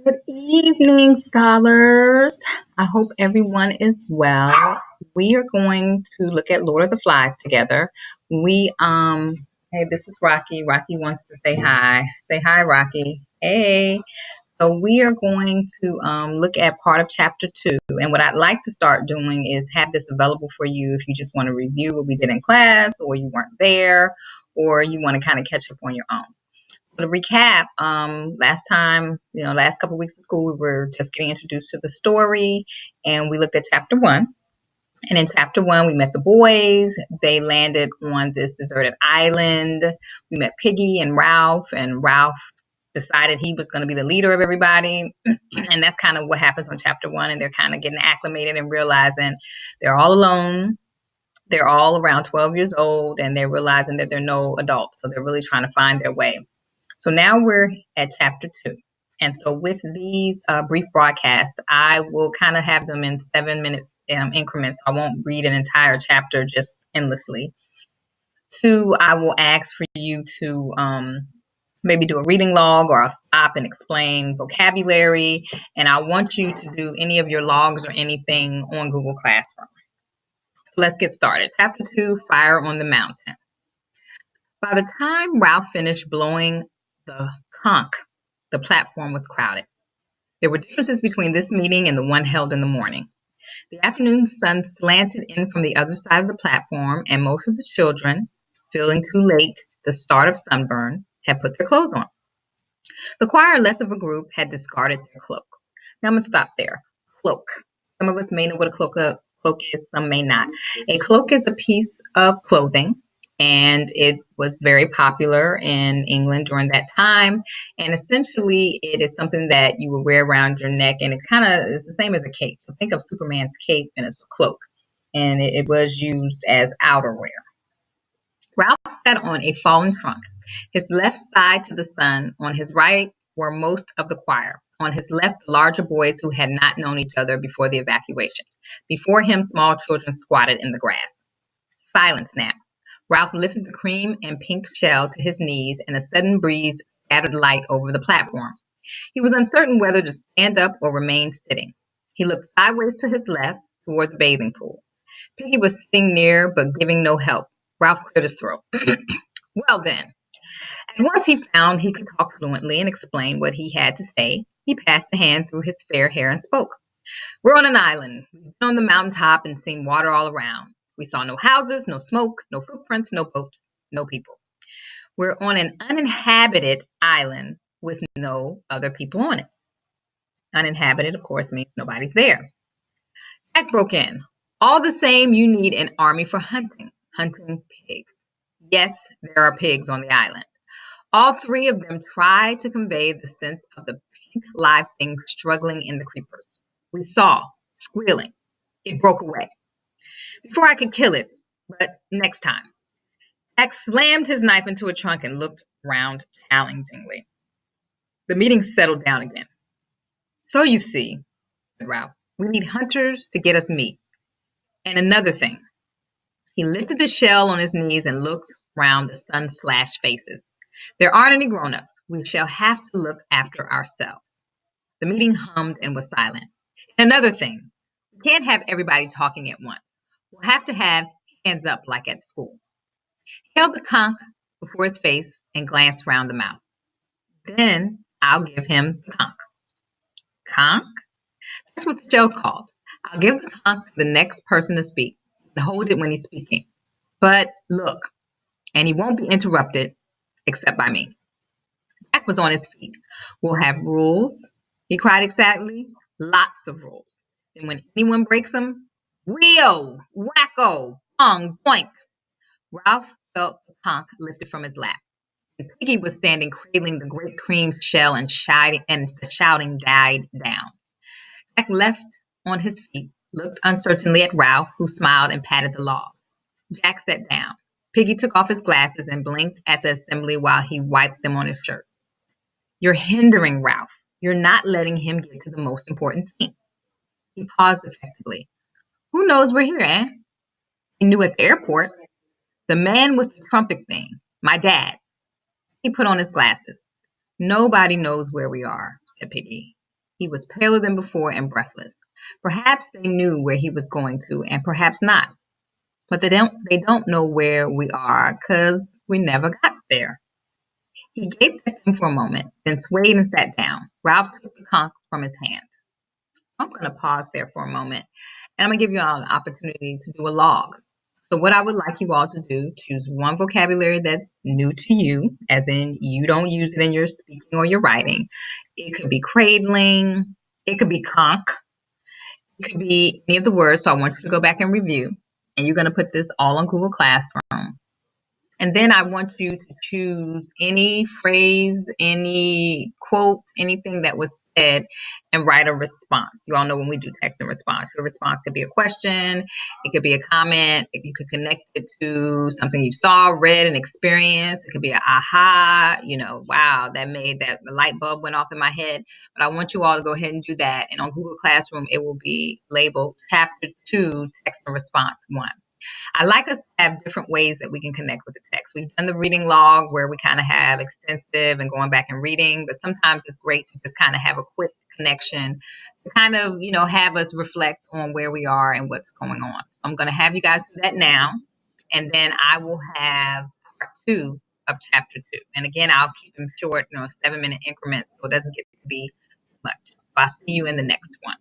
Good evening, scholars. I hope everyone is well. We are going to look at Lord of the Flies together. Hey, this is Rocky. Rocky wants to say hi. Say hi, Rocky. Hey. So we are going to look at part of chapter 2. And what I'd like to start doing is have this available for you if you just want to review what we did in class, or you weren't there, or you want to kind of catch up on your own. So to recap, last time, last couple of weeks of school, we were just getting introduced to the story, and we looked at chapter 1. And in chapter 1, we met the boys. They landed on this deserted island. We met Piggy and Ralph decided he was going to be the leader of everybody. And that's kind of what happens on chapter 1, and they're kind of getting acclimated and realizing they're all alone. They're all around 12 years old, and they're realizing that they're no adults, so they're really trying to find their way. So now we're at chapter 2. And so with these brief broadcasts, I will kind of have them in 7-minute increments. I won't read an entire chapter just endlessly. 2, I will ask for you to maybe do a reading log, or I'll stop and explain vocabulary. And I want you to do any of your logs or anything on Google Classroom. So let's get started. Chapter 2, Fire on the Mountain. By the time Ralph finished blowing the conch, the platform was crowded. There were differences between this meeting and the one held in the morning. The afternoon sun slanted in from the other side of the platform, and most of the children, feeling too late, the start of sunburn, had put their clothes on. The choir, less of a group, had discarded their cloaks. Now I'm going to stop there. Cloak. Some of us may know what a cloak is, some may not. A cloak is a piece of clothing, and it was very popular in England during that time. And essentially, it is something that you would wear around your neck, and it's the same as a cape. So think of Superman's cape, and it's a cloak, and it was used as outerwear. Ralph sat on a fallen trunk, his left side to the sun. On his right were most of the choir. On his left, the larger boys who had not known each other before the evacuation. Before him, small children squatted in the grass. Silence now. Ralph lifted the cream and pink shell to his knees, and a sudden breeze scattered light over the platform. He was uncertain whether to stand up or remain sitting. He looked sideways to his left, toward the bathing pool. Piggy was sitting near, but giving no help. Ralph cleared his throat. Well then. And once he found he could talk fluently and explain what he had to say, he passed a hand through his fair hair and spoke. We're on an island. We've been on the mountaintop and seen water all around. We saw no houses, no smoke, no footprints, no boats, no people. We're on an uninhabited island with no other people on it. Uninhabited, of course, means nobody's there. Jack broke in. All the same, you need an army for hunting pigs. Yes, there are pigs on the island. All 3 of them tried to convey the sense of the pink live thing struggling in the creepers. We saw, squealing. It broke away. Before I could kill it, but next time. Jack slammed his knife into a trunk and looked round challengingly. The meeting settled down again. So you see, said Ralph, we need hunters to get us meat. And another thing. He lifted the shell on his knees and looked round the sun-flashed faces. There aren't any grown-ups. We shall have to look after ourselves. The meeting hummed and was silent. And another thing. We can't have everybody talking at once. We'll have to have hands up like at school. He held the conch before his face and glanced round the mouth. Then I'll give him the conch. Conch? That's what the shell's called. I'll give the conch to the next person to speak and hold it when he's speaking. But look, and he won't be interrupted except by me. Jack was on his feet. We'll have rules, he cried excitedly. Lots of rules. And when anyone breaks them, wheel, wacko, bong, boink. Ralph felt the conch lifted from his lap. And Piggy was standing cradling the great cream shell, and the shouting died down. Jack left on his feet, looked uncertainly at Ralph, who smiled and patted the log. Jack sat down. Piggy took off his glasses and blinked at the assembly while he wiped them on his shirt. You're hindering Ralph. You're not letting him get to the most important thing. He paused effectively. Who knows we're here, eh? He knew at the airport. The man with the trumpet thing. My dad. He put on his glasses. Nobody knows where we are, said Piggy. He was paler than before and breathless. Perhaps they knew where he was going to, and perhaps not. But they don't know where we are because we never got there. He gaped at them for a moment, then swayed and sat down. Ralph took the conch from his hands. I'm going to pause there for a moment, and I'm going to give you all an opportunity to do a log. So what I would like you all to do, choose one vocabulary that's new to you, as in you don't use it in your speaking or your writing. It could be cradling. It could be conch. It could be any of the words. So I want you to go back and review. And you're going to put this all on Google Classroom. And then I want you to choose any phrase, any quote, anything that was said and write a response. You all know when we do text and response, the response could be a question, it could be a comment, you could connect it to something you saw, read, and experienced. It could be an aha, wow, that made that the light bulb went off in my head. But I want you all to go ahead and do that. And on Google Classroom, it will be labeled Chapter 2, Text and Response 1. I like us to have different ways that we can connect with the text. We've done the reading log where we kind of have extensive and going back and reading, but sometimes it's great to just kind of have a quick connection to kind of, have us reflect on where we are and what's going on. I'm going to have you guys do that now, and then I will have part 2 of chapter 2. And again, I'll keep them short, 7-minute increments so it doesn't get to be too much. So I'll see you in the next one.